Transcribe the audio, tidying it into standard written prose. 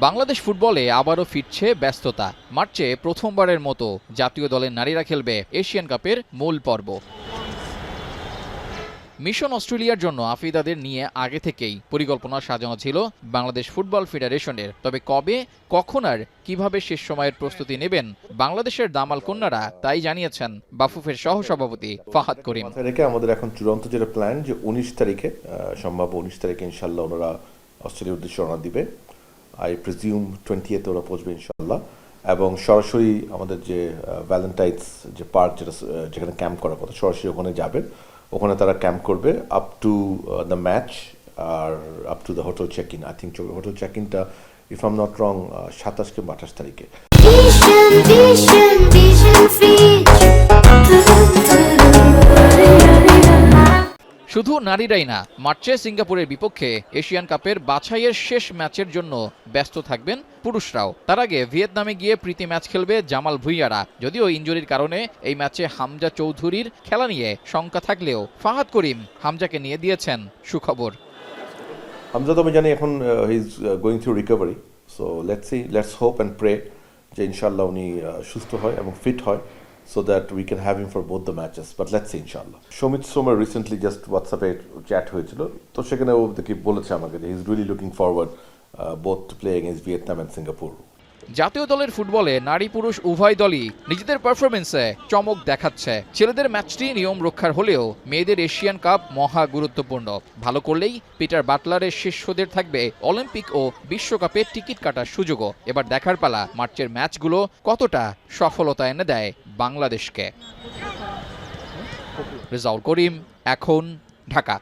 বাংলাদেশ ফুটবলে আবারও ফিরছে ব্যস্ততা। মার্চে প্রথমবারের মতো জাতীয় দলের নারীরা খেলবে এশিয়ান কাপের মূল পর্ব। মিশন অস্ট্রেলিয়ার জন্য আফিদাদের নিয়ে আগে থেকেই পরিকল্পনা সাজানো ছিল বাংলাদেশ ফুটবল ফেডারেশনের। তবে কবে, কখন আর কিভাবে শেষ সময়ের প্রস্তুতি নেবেন বাংলাদেশের দামাল কন্যারা তাই জানিয়েছেন বাফুফের সহসভাপতি ফাহাদ করিম। আমাদের এখন চূড়ান্ত যেটা প্ল্যান যে 19 তারিখে সম্ভাব্য 19 তারিখে ইনশাল্লাহ ওনারা অস্ট্রেলিয়ার উদ্দেশ্যে রওনা দিবে। আই প্রিজিউম 20th ওরা পৌঁছবে ইনশাল্লাহ, এবং সরাসরি আমাদের যে ভ্যালেন্টাইন্স যে পার্ক যেখানে ক্যাম্প করার কথা সরাসরি ওখানে যাবেন। ওখানে তারা ক্যাম্প করবে আপ টু দ্য ম্যাচ আর up to the hotel check in. I think hotel check ইনটা if I am not wrong 27 কিংবা 28 তারিখে। শুধু নারীরাই না, মার্চে সিঙ্গাপুরের বিপক্ষে এশিয়ান কাপের বাছাইয়ের শেষ ম্যাচের জন্য ব্যস্ত থাকবেন পুরুষরাও। তার আগে ভিয়েতনামে গিয়ে প্রীতি ম্যাচ খেলবে জামাল ভুঁইয়ারা। যদিও ইনজুরির কারণে এই ম্যাচে হামজা চৌধুরীর খেলা নিয়ে শঙ্কা থাকলেও ফাহাদ করিম হামজাকে নিয়ে দিয়েছেন সুখবর। হামজা তো আমি জানি এখন he is going through recovery, so let's hope and pray যে ইনশাল্লাহ উনি সুস্থ হয় এবং ফিট হয়, so that we can have him for both the matches. But let's see inshallah. Shomit Somar recently just WhatsApp-এ chat হয়েছিল, তো সেখানে ও দেখি বলেছে আমাকে he is really looking forward both to play against Vietnam and Singapore. জাতীয় দলের ফুটবলে নারী পুরুষ উভয় দলই নিজেদের পারফরমেন্সে চমক দেখাচ্ছে। ছেলেদের ম্যাচটি নিয়ম রক্ষার হলেও মেয়েদের এশিয়ান কাপ মহা গুরুত্বপূর্ণ। ভালো করলেই পিটার বাটলারের শিষ্যদের থাকবে অলিম্পিক ও বিশ্বকাপে টিকিট কাটার সুযোগও। এবার দেখার পালা মার্চের ম্যাচগুলো কতটা সফলতা এনে দেয় বাংলাদেশকে। রেজাউল করিম, এখন, ঢাকা।